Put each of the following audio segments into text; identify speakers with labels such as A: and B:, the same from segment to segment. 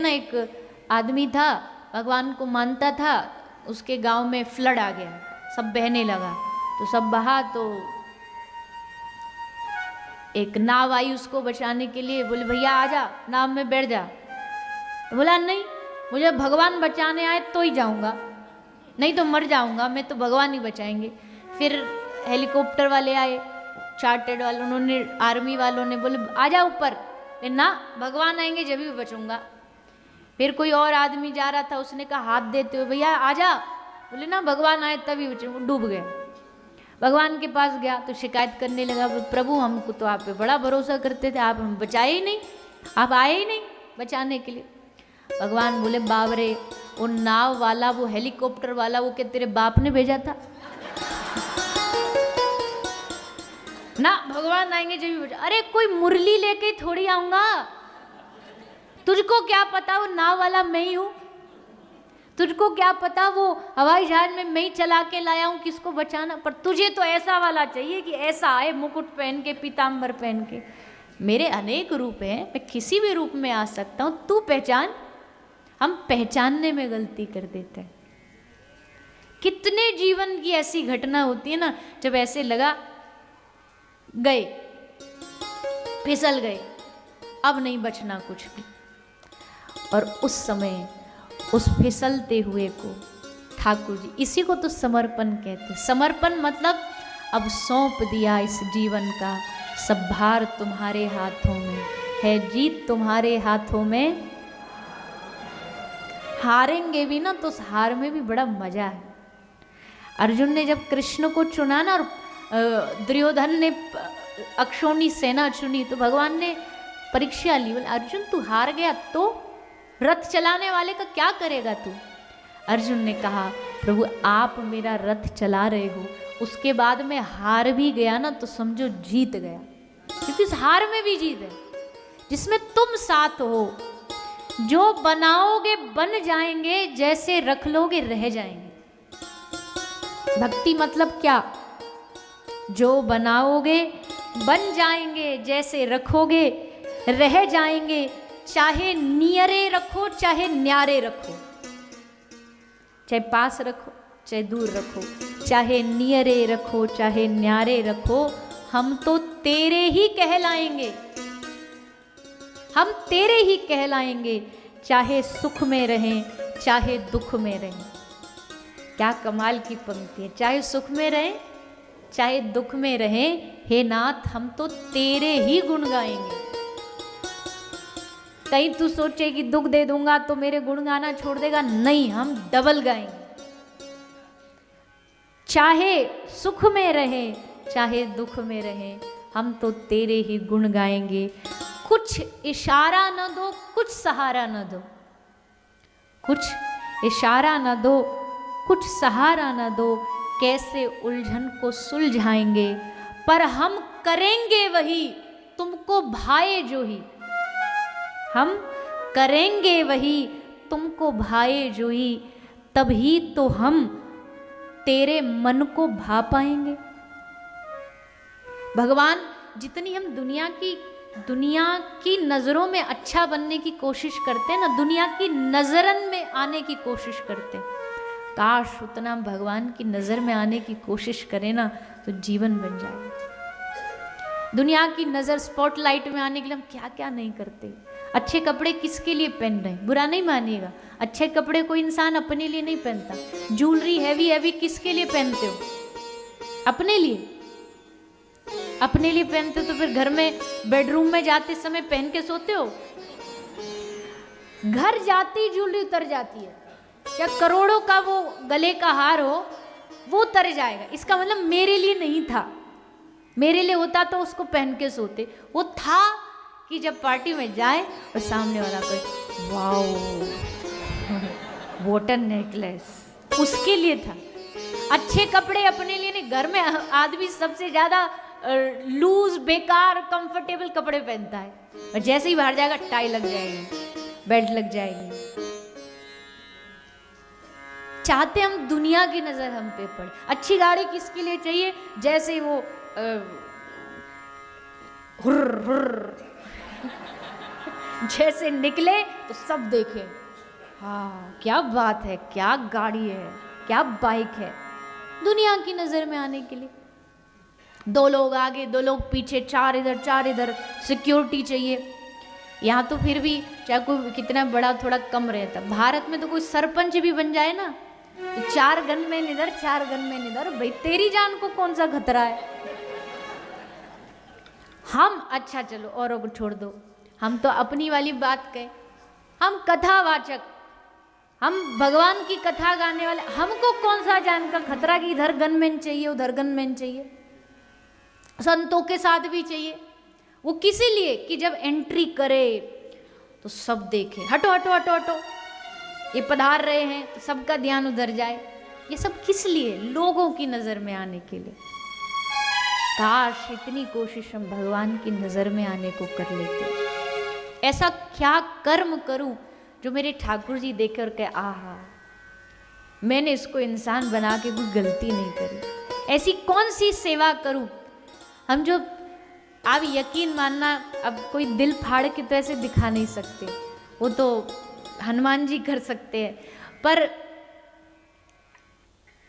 A: ना एक आदमी था, भगवान को मानता था, उसके गांव में फ्लड आ गया, सब बहने लगा, तो सब बहा, तो एक नाव आई उसको बचाने के लिए, बोले भैया आजा नाव में बैठ जा। तो बोला नहीं, मुझे भगवान बचाने आए तो ही जाऊंगा, नहीं तो मर जाऊंगा मैं, तो भगवान ही बचाएंगे। फिर हेलीकॉप्टर वाले आए, चार्टर्ड वाले, उन्होंने आर्मी वालों ने बोले आजा ऊपर, ना भगवान आएंगे जब भी बचूंगा। फिर कोई और आदमी जा रहा था, उसने कहा हाथ देते हुए भैया आजा, बोले ना भगवान आए तभी बचूंगा, डूब गया। भगवान के पास गया तो शिकायत करने लगा, प्रभु हमको तो आप पे बड़ा भरोसा करते थे, आप हम बचाए ही नहीं, आप आए ही नहीं बचाने के लिए। भगवान बोले बाबरे, वो नाव वाला, वो हेलीकॉप्टर वाला, वो क्या तेरे बाप ने भेजा था? ना भगवान आएंगे जब भी बचा। अरे कोई मुरली लेके थोड़ी आऊंगा, तुझको क्या पता वो नाव वाला मैं ही हूं, तुझको क्या पता वो हवाई जहाज में मैं ही चला के लाया हूं किसको बचाना, पर तुझे तो ऐसा वाला चाहिए कि ऐसा आए, मुकुट पहन के, पीताम्बर पहन के। मेरे अनेक रूप हैं, मैं किसी भी रूप में आ सकता हूं, तू पहचान। हम पहचानने में गलती कर देते हैं। कितने जीवन की ऐसी घटना होती है ना, जब ऐसे लगा गए, फिसल गए, अब नहीं बचना कुछ भी, और उस समय उस फिसलते हुए को ठाकुर जी, इसी को तो समर्पण कहते। समर्पण मतलब अब सौंप दिया इस जीवन का सब भार तुम्हारे हाथों में है, जीत तुम्हारे हाथों में। हारेंगे भी ना तो उस हार में भी बड़ा मजा है। अर्जुन ने जब कृष्ण को चुना ना, और दुर्योधन ने अक्षौणी सेना चुनी, तो भगवान ने परीक्षा ली, बोले अर्जुन तू हार गया तो रथ चलाने वाले का क्या करेगा तू? अर्जुन ने कहा प्रभु आप मेरा रथ चला रहे हो, उसके बाद मैं हार भी गया ना तो समझो जीत गया, क्योंकि इस हार में भी जीत है जिसमें तुम साथ हो। जो बनाओगे बन जाएंगे, जैसे रख लोगे रह जाएंगे। भक्ति मतलब क्या? जो बनाओगे बन जाएंगे, जैसे रखोगे रह जाएंगे। चाहे नियरे रखो चाहे न्यारे रखो, चाहे पास रखो चाहे दूर रखो, चाहे नियरे रखो चाहे न्यारे रखो, हम तो तेरे ही कहलाएंगे, हम तेरे ही कहलाएंगे, चाहे सुख में रहें चाहे दुख में रहें। क्या कमाल की पंक्ति है, चाहे सुख में रहें चाहे दुख में रहें, हे नाथ हम तो तेरे ही गुण गाएंगे। कहीं तू सोचे कि दुख दे दूंगा तो मेरे गुण गाना छोड़ देगा, नहीं, हम डबल गाएंगे। चाहे सुख में रहे चाहे दुख में रहे, हम तो तेरे ही गुण गाएंगे। कुछ इशारा न दो कुछ सहारा न दो, कुछ इशारा न दो कुछ सहारा न दो, कैसे उलझन को सुलझाएंगे, पर हम करेंगे वही तुमको भाए जो ही, हम करेंगे वही तुमको भाए जो ही, तभी तो हम तेरे मन को भा पाएंगे। भगवान जितनी हम दुनिया की नज़रों में अच्छा बनने की कोशिश करते हैं ना, दुनिया की नज़रन में आने की कोशिश करते हैं, काश उतना भगवान की नज़र में आने की कोशिश करें ना तो जीवन बन जाएगा। दुनिया की नज़र स्पॉटलाइट में आने के लिए हम क्या क्या नहीं करते। अच्छे कपड़े किसके लिए पहन रहे हैं, बुरा नहीं मानिएगा, अच्छे कपड़े कोई इंसान अपने लिए नहीं पहनता। ज्वेलरी हैवी हैवी किसके लिए पहनते हो? अपने लिए, अपने लिए पहनते हो तो फिर घर में बेडरूम में जाते समय पहन के सोते हो? घर जाती ज्वेलरी उतर जाती है, क्या करोड़ों का वो गले का हार हो वो उतर जाएगा, इसका मतलब मेरे लिए नहीं था। मेरे लिए होता तो उसको पहन के सोते। वो था कि जब पार्टी में जाए और सामने वाला कोई वाओ व्हाट अ नेकलेस, उसके लिए था। अच्छे कपड़े अपने लिए नहीं। घर में आदमी सबसे ज्यादा लूज बेकार कंफर्टेबल कपड़े पहनता है, और जैसे ही बाहर जाएगा टाई लग जाएगी, बेल्ट लग जाएगी। चाहते हम दुनिया की नजर हम पे पड़े। अच्छी गाड़ी किसके लिए चाहिए? जैसे वो हुर्र हुर्र जैसे निकले तो सब देखे, हाँ क्या बात है, क्या गाड़ी है, क्या बाइक है, दुनिया की नज़र में आने के लिए। 2 लोग आगे 2 लोग पीछे, 4 इधर 4 इधर, सिक्योरिटी चाहिए। यहाँ तो फिर भी चाहे कोई कितना बड़ा थोड़ा कम रहता, भारत में तो कोई सरपंच भी बन जाए ना तो 4 गनमैन इधर 4 गनमैन इधर, भाई तेरी जान को कौन सा खतरा है। हम अच्छा चलो औरों को छोड़ दो, हम तो अपनी वाली बात कहे, हम कथावाचक, हम भगवान की कथा गाने वाले, हमको कौन सा जान का खतरा कि इधर गनमैन चाहिए उधर गनमैन चाहिए। संतों के साथ भी चाहिए, वो किसी लिए कि जब एंट्री करे तो सब देखे, हटो हटो हटो हटो, ये पधार रहे हैं तो सबका ध्यान उधर जाए। ये सब किस लिए? लोगों की नज़र में आने के लिए। काश इतनी कोशिश हम भगवान की नज़र में आने को कर लेते। ऐसा क्या कर्म करूं जो मेरे ठाकुर जी देख कर के आहा मैंने इसको इंसान बना के कोई गलती नहीं करी। ऐसी कौन सी सेवा करूं हम जो, आप यकीन मानना, अब कोई दिल फाड़ के तो ऐसे दिखा नहीं सकते, वो तो हनुमान जी कर सकते हैं, पर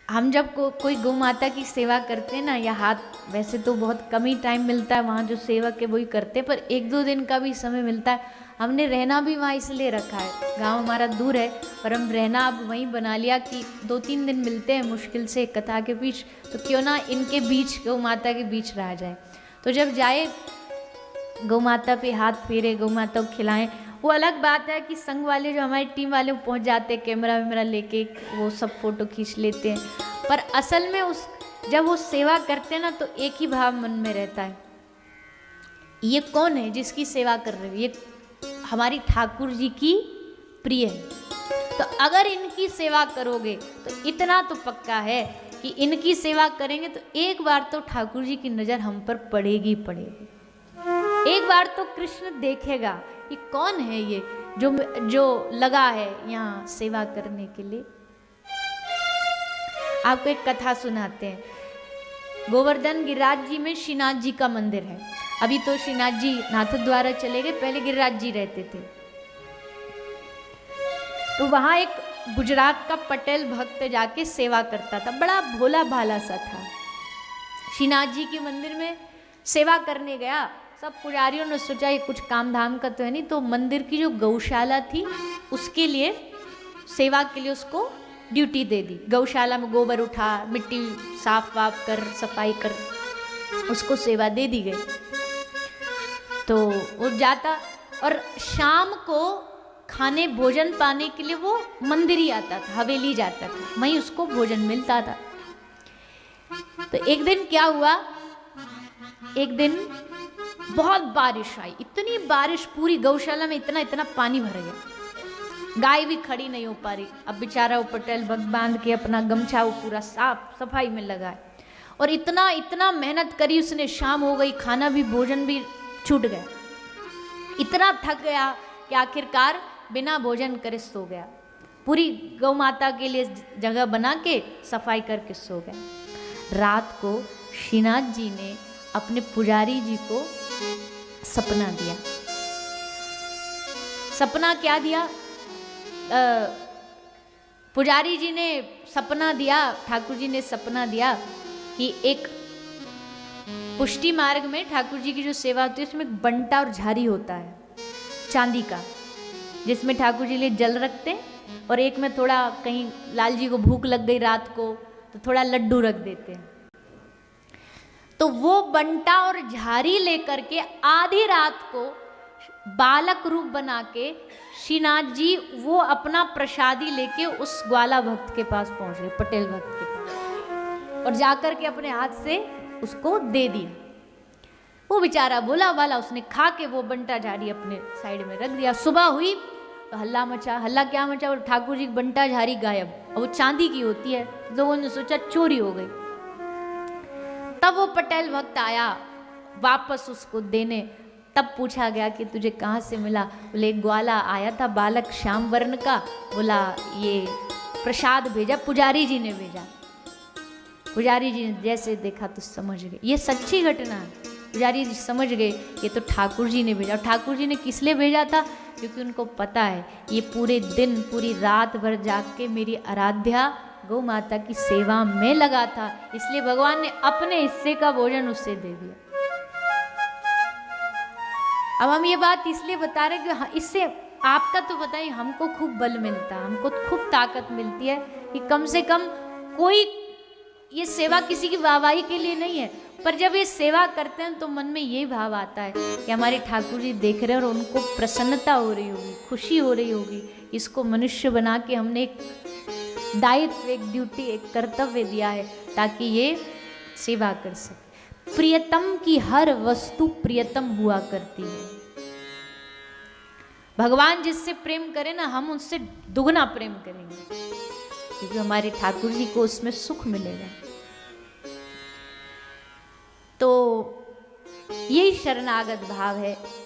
A: हम जब कोई गौ माता की सेवा करते हैं ना, या हाथ, वैसे तो बहुत कम ही टाइम मिलता है वहाँ जो सेवक है वही करते हैं, पर 1-2 दिन का भी समय मिलता है। हमने रहना भी वहाँ इसलिए रखा है, गांव हमारा दूर है पर हम रहना अब वहीं बना लिया कि 2-3 दिन मिलते हैं मुश्किल से कथा के बीच, तो क्यों ना इनके बीच, गौ माता के बीच रहा जाए। तो जब जाए गौ माता पे हाथ फेरे, गौ माता को खिलाएं, वो अलग बात है कि संग वाले जो हमारी टीम वाले पहुंच जाते कैमरा वैमरा लेके, वो सब फोटो खींच लेते हैं, पर असल में उस जब वो सेवा करते हैं ना तो एक ही भाव मन में रहता है, ये कौन है जिसकी सेवा कर रहे हो, ये हमारी ठाकुर जी की प्रिय है। तो अगर इनकी सेवा करोगे तो इतना तो पक्का है कि इनकी सेवा करेंगे तो एक बार तो ठाकुर जी की नज़र हम पर पड़ेगी पड़ेगी, एक बार तो कृष्ण देखेगा कि कौन है ये जो लगा है यहाँ सेवा करने के लिए। आपको एक कथा सुनाते हैं। गोवर्धन गिरिराज जी में श्रीनाथ जी का मंदिर है। अभी तो श्रीनाथ जी नाथद्वारा चले गए, पहले गिरिराज जी रहते थे। तो वहाँ एक गुजरात का पटेल भक्त जाके सेवा करता था, बड़ा भोला भाला सा था। श्रीनाथ जी के मंदिर में सेवा करने गया, सब पुजारियों ने सोचा ये कुछ काम धाम का तो है नहीं, तो मंदिर की जो गौशाला थी उसके लिए, सेवा के लिए उसको ड्यूटी दे दी। गौशाला में गोबर उठा, मिट्टी साफ वाफ कर, सफाई कर, उसको सेवा दे दी गई। तो वो जाता और शाम को खाने भोजन पाने के लिए वो मंदिर ही आता था, हवेली जाता था, वहीं उसको भोजन मिलता था। तो एक दिन क्या हुआ, एक दिन बहुत बारिश आई, इतनी बारिश, पूरी गौशाला में इतना इतना पानी भर गया, गाय भी खड़ी नहीं हो पा रही। अब बेचारा वो पटेल भक्त बांध के अपना गमछा वो पूरा साफ सफाई में लगा, और इतना इतना मेहनत करी उसने, शाम हो गई, खाना भी भोजन भी छूट गया, इतना थक गया कि आखिरकार बिना भोजन करे सो गया। पूरी गौ माता के लिए जगह बना के सफाई करके सो गया। रात को श्रीनाथ जी ने अपने पुजारी जी को सपना दिया। सपना क्या दिया? पुजारी जी ने सपना दिया, ठाकुर जी ने सपना दिया कि एक पुष्टि मार्ग में ठाकुर जी की जो सेवा होती है उसमें एक बंटा और झारी होता है चांदी का, जिसमें ठाकुर जी लिए जल रखते हैं, और एक में थोड़ा, कहीं लाल जी को भूख लग गई रात को तो थोड़ा लड्डू रख देते हैं। तो वो बंटा और झारी लेकर के आधी रात को बालक रूप बना के श्रीनाथ जी वो अपना प्रसादी लेके उस ग्वाला भक्त के पास पहुंच गए, पटेल भक्त के पास, और जाकर के अपने हाथ से उसको दे दिया। वो बेचारा भोला वाला, उसने खा के वो बंटा झारी अपने साइड में रख दिया। सुबह हुई तो हल्ला मचा। हल्ला क्या मचा? और ठाकुर जी की बंटा झारी गायब, और वो चांदी की होती है, लोगों ने सोचा चोरी हो गई। तब वो पटेल भक्त आया वापस उसको देने। तब पूछा गया कि तुझे कहाँ से मिला? बोले एक ग्वाला आया था बालक श्याम वर्ण का, बोला ये प्रसाद भेजा, पुजारी जी ने भेजा। पुजारी जी ने जैसे देखा तो समझ गए। ये सच्ची घटना है, पुजारी जी समझ गए ये तो ठाकुर जी ने भेजा। और ठाकुर जी ने किस लिए भेजा था? क्योंकि उनको पता है ये पूरे दिन पूरी रात भर जाग के मेरी आराध्या गौ माता की सेवा में लगा था, इसलिए भगवान ने अपने हिस्से का भोजन उससे दे दिया। अब हम ये बात इसलिए बता रहे कि इससे आपका तो बताइए, हमको खूब बल मिलता है, हमको खूब ताकत मिलती है कि कम से कम कोई, ये सेवा किसी की वाहवाही के लिए नहीं है, पर जब ये सेवा करते हैं तो मन में ये भाव आता है कि हमारे ठाकुर जी देख रहे हैं और उनको प्रसन्नता हो रही होगी, खुशी हो रही होगी। इसको मनुष्य बना के हमने एक दायित्व, एक ड्यूटी, एक कर्तव्य दिया है ताकि ये सेवा कर सके। प्रियतम की हर वस्तु प्रियतम हुआ करती है। भगवान जिससे प्रेम करे ना, हम उससे दुगना प्रेम करेंगे, क्योंकि हमारे ठाकुर जी को उसमें सुख मिलेगा। तो यही शरणागत भाव है।